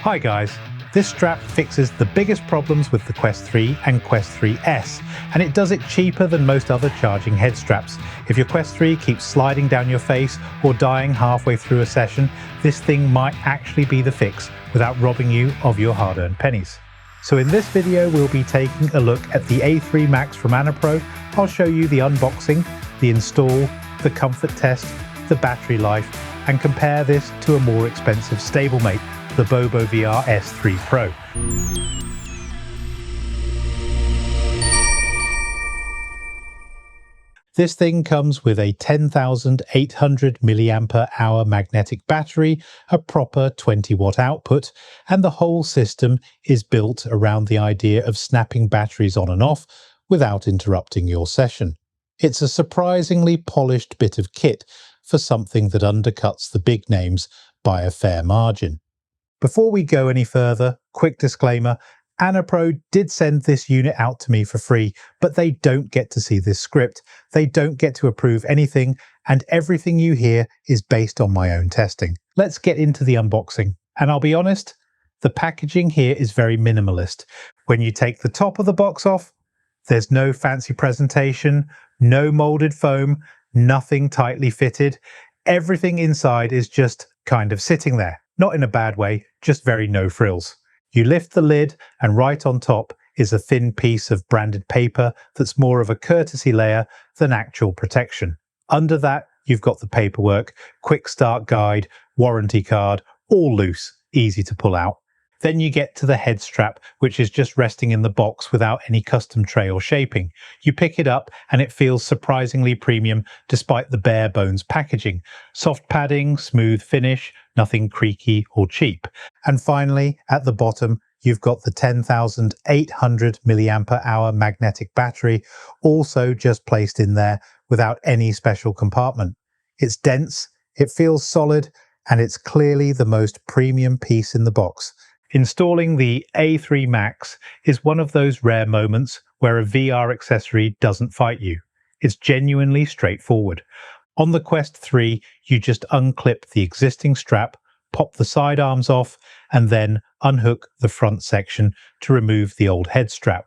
Hi guys, this strap fixes the biggest problems with the Quest 3 and Quest 3S, and it does it cheaper than most other charging head straps. If your Quest 3 keeps sliding down your face or dying halfway through a session, this thing might actually be the fix without robbing you of your hard-earned pennies. So in this video we'll be taking a look at the A3 Max from Annapro. I'll show you the unboxing, the install, the comfort test, the battery life, and compare this to a more expensive stablemate, the BoboVR S3 Pro. This thing comes with a 10,800 mAh magnetic battery, a proper 20-watt output, and the whole system is built around the idea of snapping batteries on and off without interrupting your session. It's a surprisingly polished bit of kit for something that undercuts the big names by a fair margin. Before we go any further, quick disclaimer, Annapro did send this unit out to me for free, but they don't get to see this script, they don't get to approve anything, and everything you hear is based on my own testing. Let's get into the unboxing, and I'll be honest, the packaging here is very minimalist. When you take the top of the box off, there's no fancy presentation, no molded foam, nothing tightly fitted. Everything inside is just kind of sitting there. Not in a bad way, just very no frills. You lift the lid and right on top is a thin piece of branded paper that's more of a courtesy layer than actual protection. Under that, you've got the paperwork, quick start guide, warranty card, all loose, easy to pull out. Then you get to the head strap, which is just resting in the box without any custom tray or shaping. You pick it up and it feels surprisingly premium despite the bare bones packaging. Soft padding, smooth finish, nothing creaky or cheap. And finally, at the bottom, you've got the 10,800 mAh magnetic battery, also just placed in there without any special compartment. It's dense, it feels solid, and it's clearly the most premium piece in the box. Installing the A3 Max is one of those rare moments where a VR accessory doesn't fight you. It's genuinely straightforward. On the Quest 3, you just unclip the existing strap, pop the side arms off, and then unhook the front section to remove the old head strap.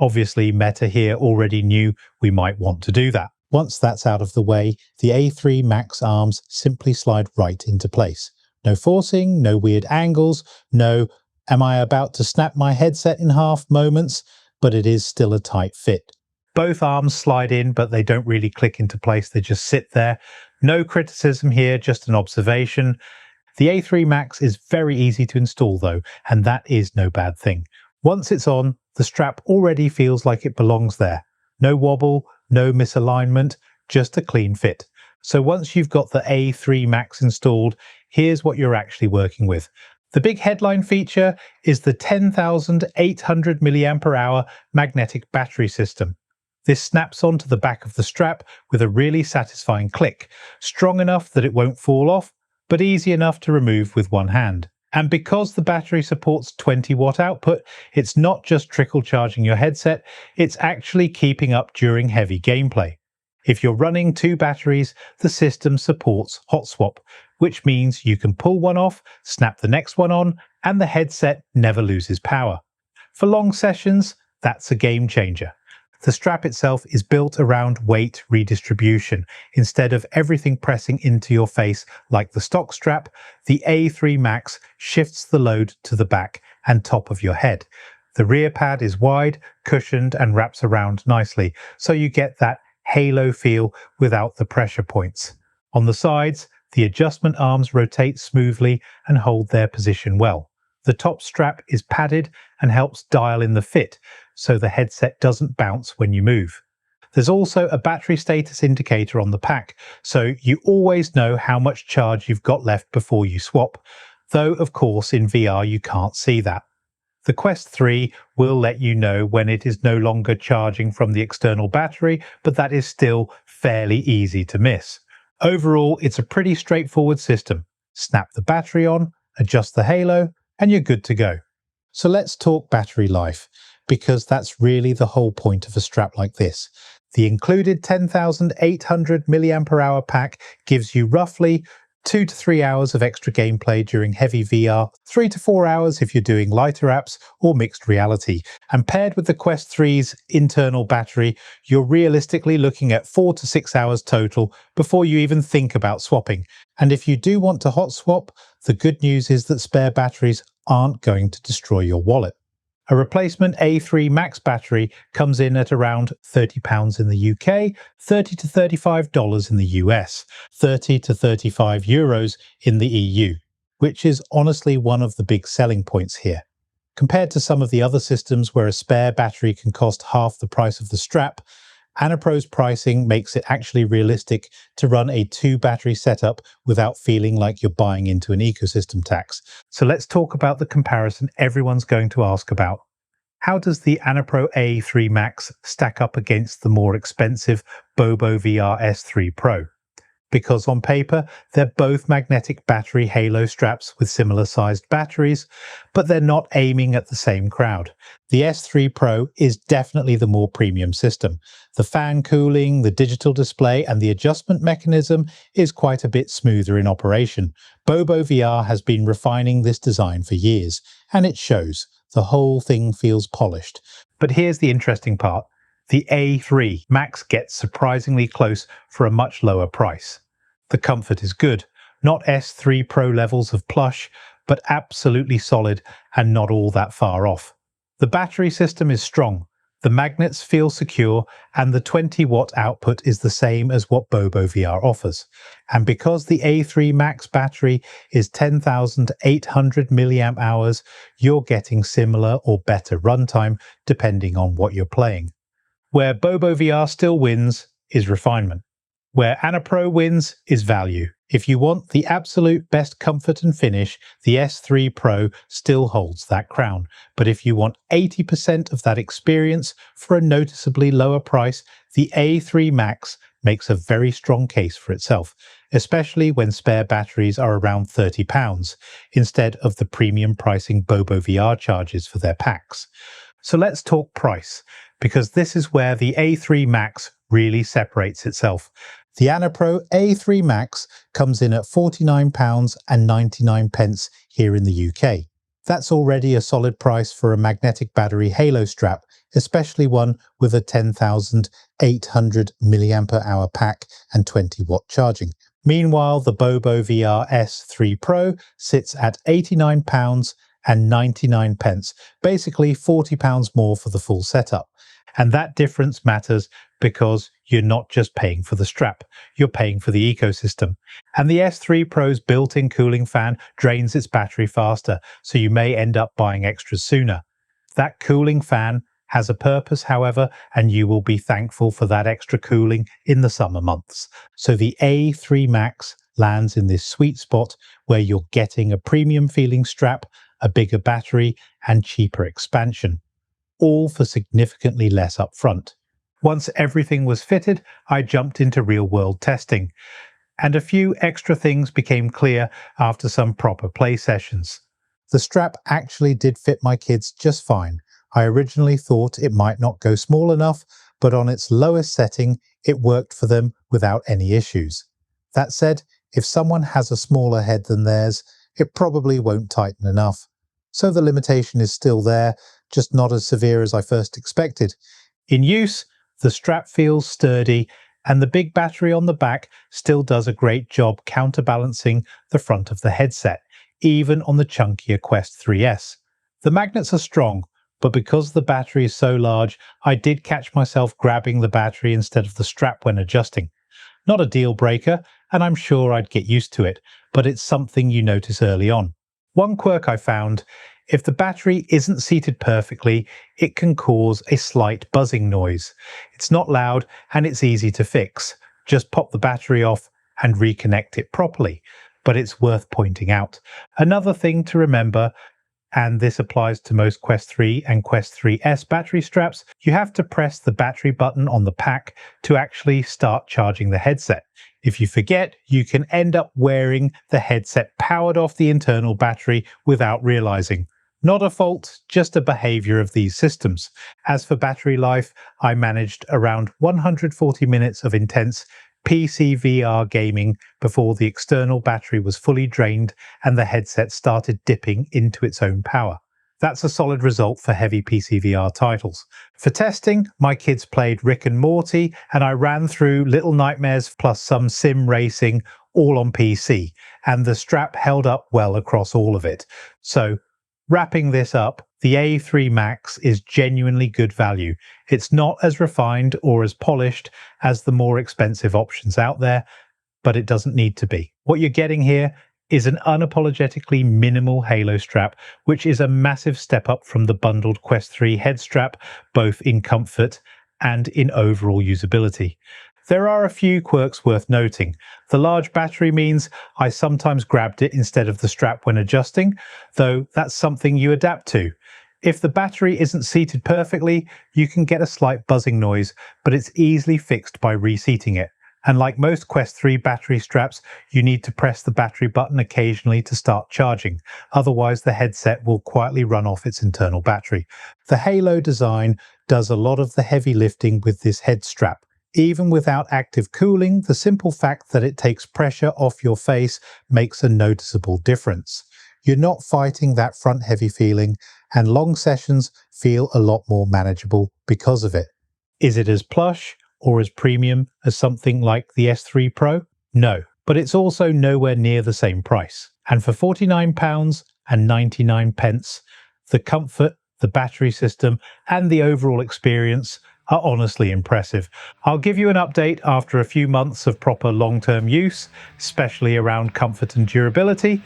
Obviously, Meta here already knew we might want to do that. Once that's out of the way, the A3 Max arms simply slide right into place. No forcing, no weird angles, no "am I about to snap my headset in half" moments, but it is still a tight fit. Both arms slide in, but they don't really click into place, they just sit there. No criticism here, just an observation. The A3 Max is very easy to install though, and that is no bad thing. Once it's on, the strap already feels like it belongs there. No wobble, no misalignment, just a clean fit. So once you've got the A3 Max installed, here's what you're actually working with. The big headline feature is the 10,800 mAh magnetic battery system. This snaps onto the back of the strap with a really satisfying click, strong enough that it won't fall off, but easy enough to remove with one hand. And because the battery supports 20-watt output, it's not just trickle charging your headset, it's actually keeping up during heavy gameplay. If you're running two batteries, the system supports hot swap, which means you can pull one off, snap the next one on, and the headset never loses power. For long sessions, that's a game changer. The strap itself is built around weight redistribution. Instead of everything pressing into your face like the stock strap, the A3 Max shifts the load to the back and top of your head. The rear pad is wide, cushioned, and wraps around nicely, so you get that halo feel without the pressure points. On the sides, the adjustment arms rotate smoothly and hold their position well. The top strap is padded and helps dial in the fit, so the headset doesn't bounce when you move. There's also a battery status indicator on the pack, so you always know how much charge you've got left before you swap, though of course in VR you can't see that. The Quest 3 will let you know when it is no longer charging from the external battery, but that is still fairly easy to miss. Overall, it's a pretty straightforward system. Snap the battery on, adjust the halo, and you're good to go. So let's talk battery life, because that's really the whole point of a strap like this. The included 10,800 mAh pack gives you roughly 2 to 3 hours of extra gameplay during heavy VR, 3 to 4 hours if you're doing lighter apps or mixed reality. And paired with the Quest 3's internal battery, you're realistically looking at 4 to 6 hours total before you even think about swapping. And if you do want to hot swap, the good news is that spare batteries aren't going to destroy your wallet. A replacement A3 Max battery comes in at around £30 in the UK, $30 to $35 in the US, 30 to 35 euros in the EU, which is honestly one of the big selling points here. Compared to some of the other systems where a spare battery can cost half the price of the strap, Annapro's pricing makes it actually realistic to run a 2-battery setup without feeling like you're buying into an ecosystem tax. So let's talk about the comparison everyone's going to ask about. How does the Annapro A3 Max stack up against the more expensive BoboVR S3 Pro? Because on paper, they're both magnetic battery halo straps with similar sized batteries, but they're not aiming at the same crowd. The S3 Pro is definitely the more premium system. The fan cooling, the digital display, and the adjustment mechanism is quite a bit smoother in operation. BoboVR has been refining this design for years, and it shows. The whole thing feels polished. But here's the interesting part. The A3 Max gets surprisingly close for a much lower price. The comfort is good, not S3 Pro levels of plush, but absolutely solid and not all that far off. The battery system is strong, the magnets feel secure, and the 20-watt output is the same as what BoboVR offers. And because the A3 Max battery is 10,800 milliamp hours, you're getting similar or better runtime depending on what you're playing. Where BoboVR still wins is refinement. Where Annapro wins is value. If you want the absolute best comfort and finish, the S3 Pro still holds that crown. But if you want 80% of that experience for a noticeably lower price, the A3 Max makes a very strong case for itself, especially when spare batteries are around £30, instead of the premium pricing BoboVR charges for their packs. So let's talk price, because this is where the A3 Max really separates itself. The Annapro A3 Max comes in at £49.99 here in the UK. That's already a solid price for a magnetic battery halo strap, especially one with a 10,800 mAh pack and 20-watt charging. Meanwhile, the BoboVR S3 Pro sits at £89.99, basically £40 more for the full setup. And that difference matters because you're not just paying for the strap, you're paying for the ecosystem. And the S3 Pro's built-in cooling fan drains its battery faster, so you may end up buying extras sooner. That cooling fan has a purpose, however, and you will be thankful for that extra cooling in the summer months. So the A3 Max lands in this sweet spot where you're getting a premium feeling strap, a bigger battery, and cheaper expansion, all for significantly less upfront. Once everything was fitted, I jumped into real-world testing, and a few extra things became clear after some proper play sessions. The strap actually did fit my kids just fine. I originally thought it might not go small enough, but on its lowest setting, it worked for them without any issues. That said, if someone has a smaller head than theirs, it probably won't tighten enough. So the limitation is still there, just not as severe as I first expected. In use, the strap feels sturdy, and the big battery on the back still does a great job counterbalancing the front of the headset, even on the chunkier Quest 3S. The magnets are strong, but because the battery is so large, I did catch myself grabbing the battery instead of the strap when adjusting. Not a deal breaker, and I'm sure I'd get used to it, but it's something you notice early on. One quirk I found: if the battery isn't seated perfectly, it can cause a slight buzzing noise. It's not loud and it's easy to fix. Just pop the battery off and reconnect it properly, but it's worth pointing out. Another thing to remember, and this applies to most Quest 3 and Quest 3S battery straps, you have to press the battery button on the pack to actually start charging the headset. If you forget, you can end up wearing the headset powered off the internal battery without realizing. Not a fault, just a behavior of these systems. As for battery life, I managed around 140 minutes of intense PCVR gaming before the external battery was fully drained and the headset started dipping into its own power. That's a solid result for heavy PCVR titles. For testing, my kids played Rick and Morty, and I ran through Little Nightmares plus some sim racing, all on PC, and the strap held up well across all of it. So, wrapping this up, the A3 Max is genuinely good value. It's not as refined or as polished as the more expensive options out there, but it doesn't need to be. What you're getting here is an unapologetically minimal halo strap, which is a massive step up from the bundled Quest 3 head strap, both in comfort and in overall usability. There are a few quirks worth noting. The large battery means I sometimes grabbed it instead of the strap when adjusting, though that's something you adapt to. If the battery isn't seated perfectly, you can get a slight buzzing noise, but it's easily fixed by reseating it. And like most Quest 3 battery straps, you need to press the battery button occasionally to start charging. Otherwise, the headset will quietly run off its internal battery. The Halo design does a lot of the heavy lifting with this head strap. Even without active cooling, the simple fact that it takes pressure off your face makes a noticeable difference. You're not fighting that front heavy feeling, and long sessions feel a lot more manageable because of it. Is it as plush or as premium as something like the S3 Pro? No, but it's also nowhere near the same price. And for £49.99, the comfort, the battery system, and the overall experience are honestly impressive. I'll give you an update after a few months of proper long-term use, especially around comfort and durability,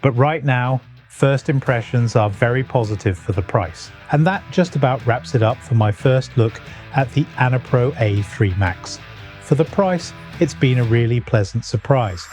but right now, first impressions are very positive for the price. And that just about wraps it up for my first look at the Annapro A3 Max. For the price, it's been a really pleasant surprise,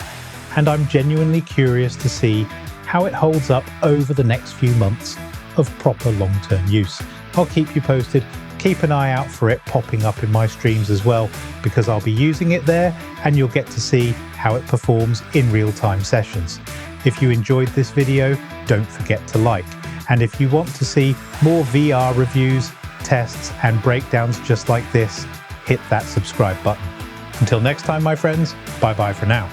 and I'm genuinely curious to see how it holds up over the next few months of proper long-term use. I'll keep you posted. Keep an eye out for it popping up in my streams as well, because I'll be using it there and you'll get to see how it performs in real-time sessions. If you enjoyed this video, don't forget to like. And if you want to see more VR reviews, tests and breakdowns just like this, hit that subscribe button. Until next time, my friends, bye bye for now.